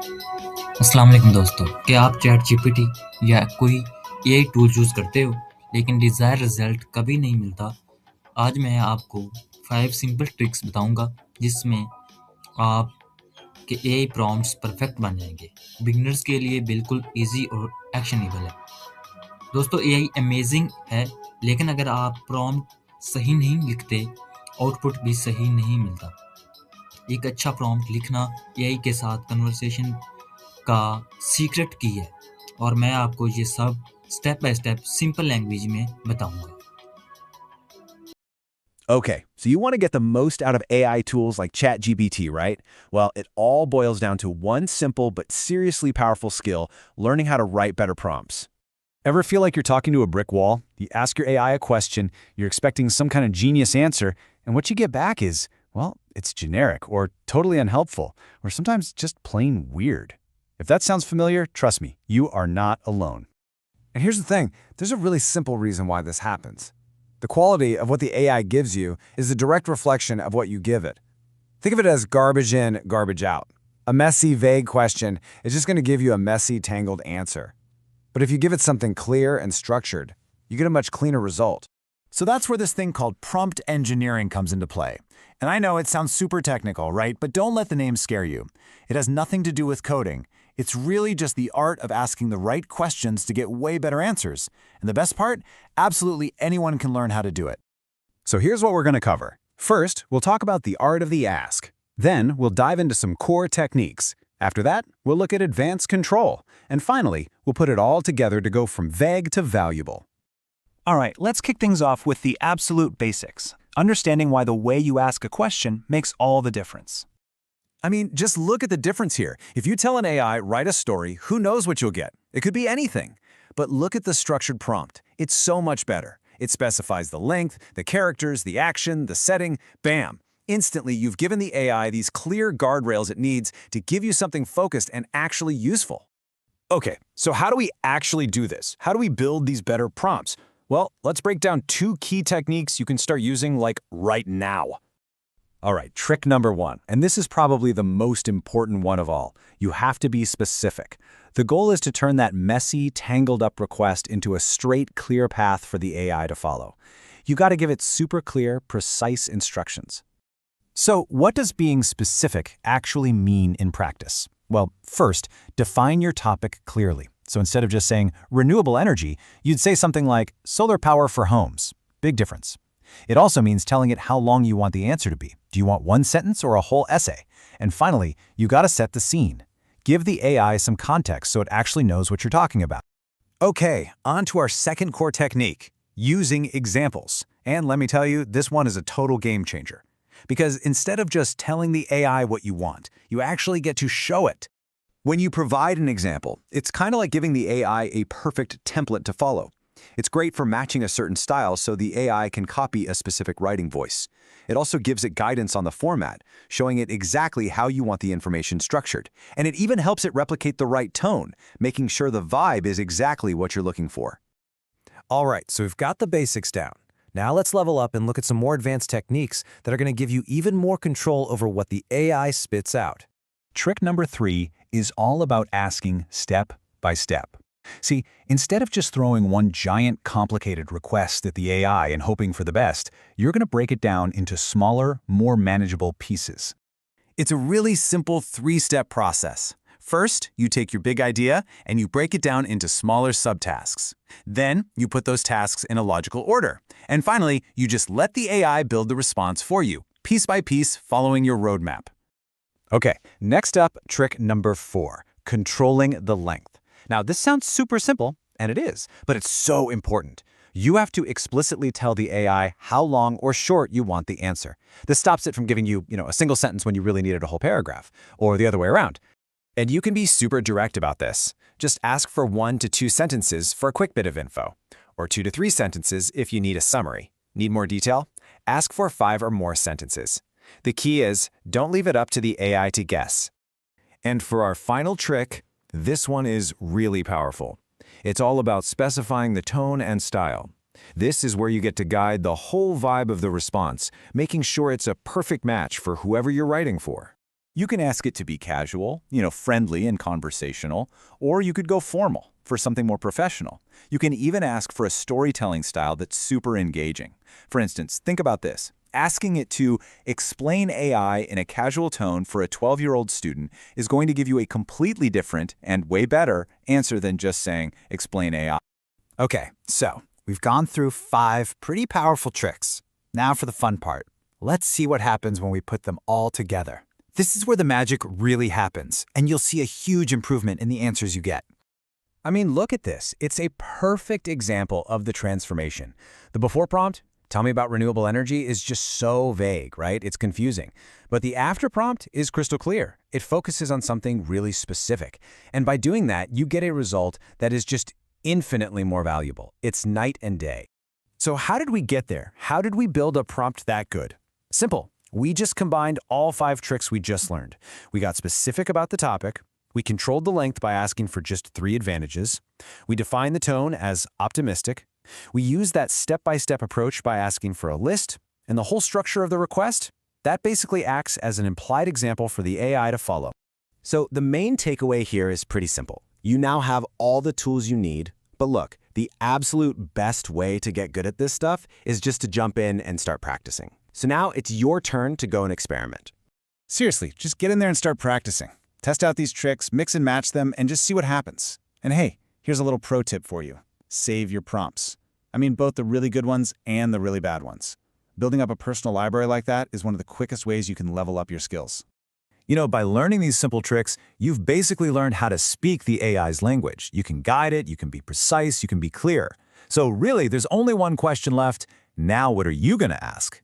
अस्सलाम वालेकुम दोस्तों, क्या आप चैट जीपीटी या कोई एआई टूल यूज़ करते हो लेकिन डिज़ायर रिजल्ट कभी नहीं मिलता? आज मैं आपको 5 सिंपल ट्रिक्स बताऊंगा जिसमें आपके एआई प्रॉम्प्ट्स परफेक्ट बन जाएंगे। बिगिनर्स के लिए बिल्कुल इजी और एक्शनेबल है। दोस्तों, एआई अमेजिंग है लेकिन अगर आप प्रॉम्प्ट सही नहीं लिखते, आउटपुट भी सही नहीं मिलता। एक अच्छा प्रॉम्प्ट लिखना एआई के साथ कन्वर्सेशन का सीक्रेट की है और मैं आपको ये सब step by step simple language में बताऊंगा। Okay, so you want to get the most out of AI tools like ChatGPT, right? Well, it all boils down to one simple but seriously powerful skill, learning how to write better prompts. Ever feel like you're talking to a brick wall? You ask your AI a question, you're expecting some kind of genius answer, and what you get back is, well, it's generic or totally unhelpful, or sometimes just plain weird. If that sounds familiar, trust me, you are not alone. And here's the thing, there's a really simple reason why this happens. The quality of what the AI gives you is a direct reflection of what you give it. Think of it as garbage in, garbage out. A messy, vague question is just going to give you a messy, tangled answer. But if you give it something clear and structured, you get a much cleaner result. So that's where this thing called prompt engineering comes into play. And I know it sounds super technical, right? But don't let the name scare you. It has nothing to do with coding. It's really just the art of asking the right questions to get way better answers. And the best part? Absolutely anyone can learn how to do it. So here's what we're going to cover. First, we'll talk about the art of the ask. Then, we'll dive into some core techniques. After that, we'll look at advanced control. And finally, we'll put it all together to go from vague to valuable. All right, let's kick things off with the absolute basics. Understanding why the way you ask a question makes all the difference. I mean, just look at the difference here. If you tell an AI, write a story, who knows what you'll get? It could be anything. But look at the structured prompt. It's so much better. It specifies the length, the characters, the action, the setting, bam. Instantly, you've given the AI these clear guardrails it needs to give you something focused and actually useful. Okay, so how do we actually do this? How do we build these better prompts? Well, let's break down 2 key techniques you can start using like right now. All right, trick number 1, and this is probably the most important one of all. You have to be specific. The goal is to turn that messy, tangled-up request into a straight, clear path for the AI to follow. You got to give it super clear, precise instructions. So, what does being specific actually mean in practice? Well, first, define your topic clearly. So instead of just saying renewable energy, you'd say something like solar power for homes. Big difference. It also means telling it how long you want the answer to be. Do you want one sentence or a whole essay? And finally, you gotta set the scene. Give the AI some context so it actually knows what you're talking about. Okay, on to our second core technique, using examples. And let me tell you, this one is a total game changer. Because instead of just telling the AI what you want, you actually get to show it. When you provide an example, it's kind of like giving the AI a perfect template to follow. It's great for matching a certain style so the AI can copy a specific writing voice. It also gives it guidance on the format, showing it exactly how you want the information structured. And it even helps it replicate the right tone, making sure the vibe is exactly what you're looking for. All right, so we've got the basics down. Now let's level up and look at some more advanced techniques that are going to give you even more control over what the AI spits out. Trick number 3 is all about asking step by step. See, instead of just throwing one giant complicated request at the AI and hoping for the best, you're going to break it down into smaller, more manageable pieces. It's a really simple 3-step process. First, you take your big idea and you break it down into smaller subtasks. Then, you put those tasks in a logical order. And finally, you just let the AI build the response for you, piece by piece, following your roadmap. Okay, next up, trick number 4, controlling the length. Now, this sounds super simple, and it is, but it's so important. You have to explicitly tell the AI how long or short you want the answer. This stops it from giving you, a single sentence when you really needed a whole paragraph, or the other way around. And you can be super direct about this. Just ask for 1 to 2 sentences for a quick bit of info, or 2 to 3 sentences if you need a summary. Need more detail? Ask for 5 or more sentences. The key is, don't leave it up to the AI to guess. And for our final trick, this one is really powerful. It's all about specifying the tone and style. This is where you get to guide the whole vibe of the response, making sure it's a perfect match for whoever you're writing for. You can ask it to be casual, friendly and conversational, or you could go formal for something more professional. You can even ask for a storytelling style that's super engaging. For instance, think about this. Asking it to explain AI in a casual tone for a 12-year-old student is going to give you a completely different and way better answer than just saying, explain AI. Okay, so we've gone through 5 pretty powerful tricks. Now for the fun part. Let's see what happens when we put them all together. This is where the magic really happens, and you'll see a huge improvement in the answers you get. I mean, look at this. It's a perfect example of the transformation. The before prompt, tell me about renewable energy, is just so vague, right? It's confusing. But the after prompt is crystal clear. It focuses on something really specific. And by doing that, you get a result that is just infinitely more valuable. It's night and day. So how did we get there? How did we build a prompt that good? Simple. We just combined all 5 tricks we just learned. We got specific about the topic. We controlled the length by asking for just 3 advantages. We defined the tone as optimistic. We used that step-by-step approach by asking for a list. And the whole structure of the request, that basically acts as an implied example for the AI to follow. So the main takeaway here is pretty simple. You now have all the tools you need. But look, the absolute best way to get good at this stuff is just to jump in and start practicing. So now it's your turn to go and experiment. Seriously, just get in there and start practicing. Test out these tricks, mix and match them, and just see what happens. And hey, here's a little pro tip for you. Save your prompts. I mean, both the really good ones and the really bad ones. Building up a personal library like that is one of the quickest ways you can level up your skills. By learning these simple tricks, you've basically learned how to speak the AI's language. You can guide it, you can be precise, you can be clear. So really, there's only one question left. Now what are you going to ask?